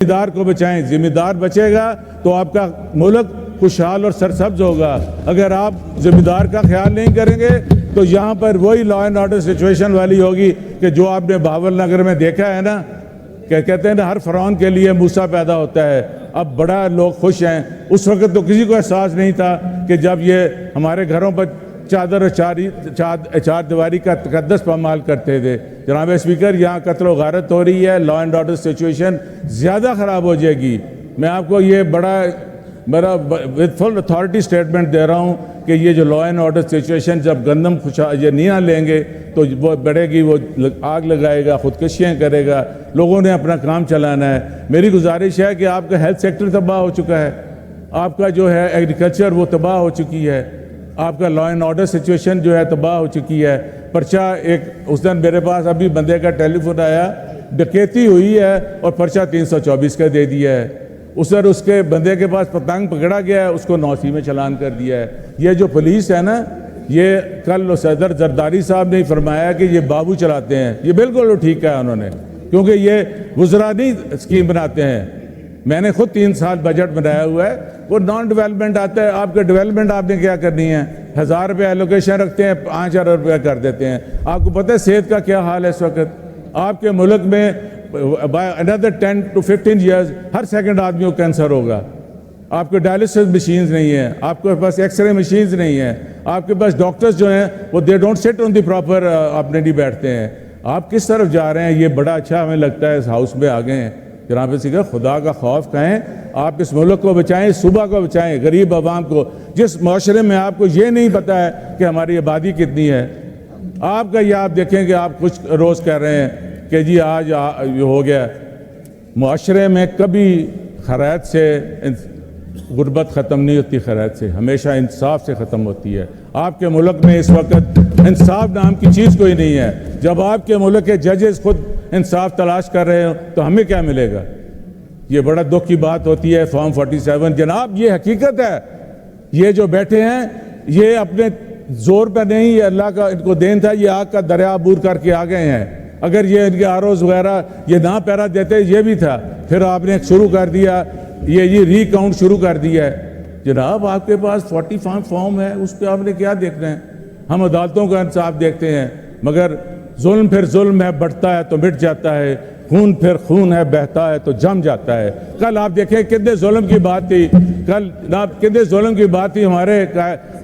ذمہ دار کو بچائیں. ذمہ دار بچے گا تو آپ کا ملک خوشحال اور سرسبز ہوگا. اگر آپ ذمہ دار کا خیال نہیں کریں گے تو یہاں پر وہی لا اینڈ آرڈر سچویشن والی ہوگی کہ جو آپ نے بہاول نگر میں دیکھا ہے نا, کہ کہتے ہیں نا ہر فرعون کے لیے موسیٰ پیدا ہوتا ہے. اب بڑا لوگ خوش ہیں. اس وقت تو کسی کو احساس نہیں تھا کہ جب یہ ہمارے گھروں پر چادر اور چار دیواری کا تقدس پامال کرتے تھے. جناب اسپیکر, یہاں قتل و غارت ہو رہی ہے, لا اینڈ آرڈر سچویشن زیادہ خراب ہو جائے گی. میں آپ کو یہ میرا وتھ فل اتھارٹی سٹیٹمنٹ دے رہا ہوں کہ یہ جو لا اینڈ آرڈر سچویشن جب گندم یہ نہیں لیں گے تو وہ بڑھے گی, وہ آگ لگائے گا, خودکشیاں کرے گا. لوگوں نے اپنا کام چلانا ہے. میری گزارش ہے کہ آپ کا ہیلتھ سیکٹر تباہ ہو چکا ہے, آپ کا جو ہے ایگریکلچر وہ تباہ ہو چکی ہے, آپ کا لا اینڈ آرڈر سچویشن جو ہے تباہ ہو چکی ہے. پرچہ ایک اس دن میرے پاس ابھی بندے کا ٹیلی فون آیا, ڈکیتی ہوئی ہے اور پرچہ 324 کا دے دیا ہے. اس کے بندے کے پاس پتنگ پکڑا گیا ہے, اس کو 9C میں چلان کر دیا ہے. یہ جو پولیس ہے نا, یہ کل صدر زرداری صاحب نے فرمایا کہ یہ بابو چلاتے ہیں. یہ بالکل ٹھیک ہے انہوں نے, کیونکہ یہ وزراء نہیں اسکیم بناتے ہیں. میں نے خود 3 سال بجٹ بنایا ہوا ہے. وہ نان ڈیولپمنٹ آتا ہے, آپ کا ڈیولپمنٹ آپ نے کیا کرنی ہے. 1000 روپے ایلوکیشن رکھتے ہیں, 5000 روپے کر دیتے ہیں. آپ کو پتہ ہے صحت کا کیا حال ہے اس وقت آپ کے ملک میں. by another 10 to 15 years Hare second آدمی کو کینسر ہوگا. آپ کے ڈائلسس مشینز نہیں ہیں, آپ کے پاس ایکس رے مشینز نہیں ہیں, آپ کے پاس ڈاکٹرز جو ہیں وہ دے ڈونٹ سٹ آن دی پراپر, اپنے نہیں بیٹھتے ہیں. آپ کس طرف جا رہے ہیں؟ یہ بڑا اچھا ہمیں لگتا ہے اس ہاؤس میں آ گئے ہیں. جناب اسپیکر, خدا کا خوف کہیں, آپ اس ملک کو بچائیں, صوبہ کو بچائیں, غریب عوام کو. جس معاشرے میں آپ کو یہ نہیں پتہ ہے کہ ہماری آبادی کتنی ہے, آپ کا یہ آپ دیکھیں کہ آپ کچھ روز کہہ رہے ہیں کہ جی آج یہ ہو گیا. معاشرے میں کبھی خیرات سے غربت ختم نہیں ہوتی, خیرات سے ہمیشہ انصاف سے ختم ہوتی ہے. آپ کے ملک میں اس وقت انصاف نام کی چیز کوئی نہیں ہے. جب آپ کے ملک کے ججز خود انصاف تلاش کر رہے ہوں تو ہمیں کیا ملے گا؟ یہ بڑا دکھ کی بات ہوتی ہے. فارم 47 جناب یہ حقیقت ہے. یہ جو بیٹھے ہیں یہ اپنے زور پہ نہیں, یہ اللہ کا ان کو دین تھا, یہ آگ کا دریا عبور کر کے آ گئے ہیں. اگر یہ ان کے آروز وغیرہ یہ نہ پیرا دیتے یہ بھی تھا. پھر آپ نے شروع کر دیا یہ ری کاؤنٹ شروع کر دیا ہے. جناب آپ کے پاس 45 فارم ہے, اس پہ آپ نے کیا دیکھنا ہے؟ ہم عدالتوں کا انصاف دیکھتے ہیں, مگر ظلم پھر ظلم ہے, بڑھتا ہے تو مٹ جاتا ہے. خون پھر خون ہے, بہتا ہے تو جم جاتا ہے. کل آپ دیکھیں کتنے ظلم کی بات تھی, کتنے ظلم کی بات تھی. ہمارے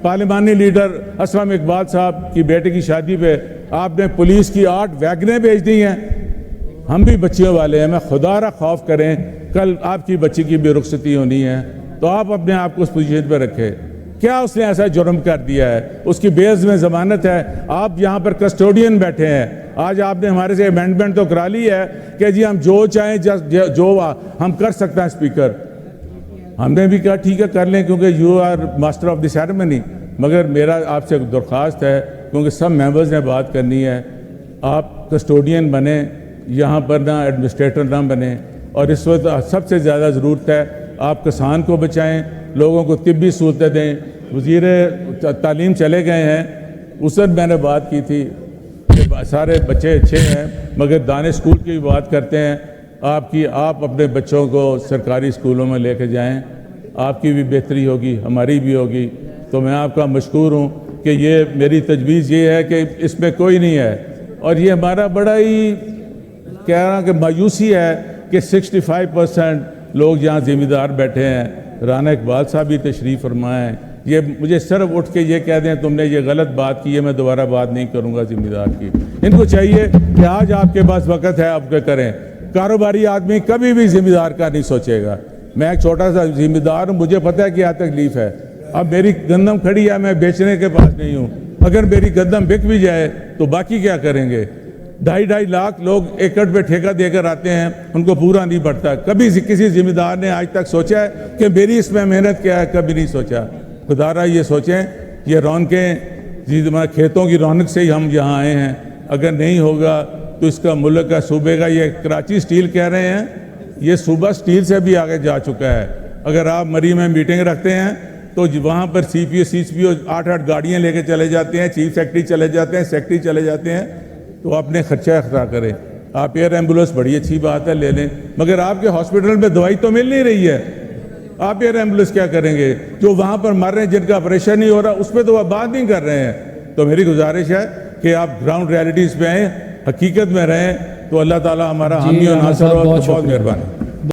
پارلیمانی لیڈر اسلم اقبال صاحب کی بیٹے کی شادی پہ آپ نے پولیس کی 8 ویگنیں بھیج دی ہیں. ہم بھی بچیوں والے ہیں, میں خدا را خوف کریں کل آپ کی بچی کی بھی رخصتی ہونی ہے تو آپ اپنے آپ کو اس پوزیشن پہ رکھے. کیا اس نے ایسا جرم کر دیا ہے؟ اس کی بیس میں ضمانت ہے. آپ یہاں پر کسٹوڈین بیٹھے ہیں. آج آپ نے ہمارے سے امینڈمنٹ تو کرا لی ہے کہ جی ہم جو چاہیں جو ہم کر سکتے ہیں. اسپیکر ہم نے بھی کہا ٹھیک ہے کر لیں کیونکہ you are master of the ceremony. مگر میرا آپ سے درخواست ہے کیونکہ سب ممبرز نے بات کرنی ہے, آپ کسٹوڈین بنیں, یہاں پر نہ ایڈمنسٹریٹر نہ بنیں. اور اس وقت سب سے زیادہ ضرورت ہے آپ کسان کو بچائیں, لوگوں کو طبی سہولتیں دیں. وزیر تعلیم چلے گئے ہیں, اس وقت میں نے بات کی تھی کہ سارے بچے اچھے ہیں مگر دانش اسکول کی بات کرتے ہیں. آپ اپنے بچوں کو سرکاری اسکولوں میں لے کے جائیں, آپ کی بھی بہتری ہوگی, ہماری بھی ہوگی. تو میں آپ کا مشکور ہوں کہ یہ میری تجویز یہ ہے کہ اس میں کوئی نہیں ہے. اور یہ ہمارا بڑا ہی کہہ رہا کہ مایوسی ہے کہ 65% لوگ یہاں ذمہ دار بیٹھے ہیں. رانا اقبال صاحب بھی تشریف فرمائے ہیں. یہ مجھے صرف اٹھ کے یہ کہہ دیں تم نے یہ غلط بات کی ہے, میں دوبارہ بات نہیں کروں گا ذمہ دار کی. ان کو چاہیے کہ آج آپ کے پاس وقت ہے آپ کیا کریں. کاروباری آدمی کبھی بھی ذمہ دار کا نہیں سوچے گا. میں ایک چھوٹا سا ذمہ دار ہوں, مجھے پتہ ہے کیا تکلیف ہے. اب میری گندم کھڑی ہے, میں بیچنے کے پاس نہیں ہوں. اگر میری گندم بک بھی جائے تو باقی کیا کریں گے؟ 2.5 لاکھ لوگ ایکڑ پہ ٹھیکہ دے کر آتے ہیں, ان کو پورا نہیں بڑھتا. کبھی کسی ذمہ دار نے آج تک سوچا ہے کہ میری اس میں محنت کیا ہے؟ کبھی نہیں سوچا. خدا را یہ سوچیں, یہ رونقیں کھیتوں کی رونق سے ہی ہم یہاں آئے ہیں. اگر نہیں ہوگا تو اس کا ملک کا صوبے کا, یہ کراچی سٹیل کہہ رہے ہیں, یہ صوبہ سٹیل سے بھی آگے جا چکا ہے. اگر آپ مری میں میٹنگ رکھتے ہیں تو وہاں پر سی پی او 8 گاڑیاں لے کے چلے جاتے ہیں, چیف سیکرٹری چلے جاتے ہیں, سیکرٹری چلے جاتے ہیں. تو اپنے خرچہ اختیار کریں. آپ ایئر ایمبولینس بڑی اچھی بات ہے لے لیں، مگر آپ کے ہاسپٹل میں دوائی تو مل نہیں رہی ہے، آپ ایئر ایمبولینس کیا کریں گے؟ جو وہاں پر مر رہے ہیں، جن کا آپریشن نہیں ہو رہا، اس پہ تو آپ بات نہیں کر رہے ہیں۔ تو میری گزارش ہے کہ آپ گراؤنڈ ریالٹیز پہ آئیں، حقیقت میں رہیں، تو اللہ تعالیٰ ہمارا حامی و ناصر ہو۔ بہت مہربانی۔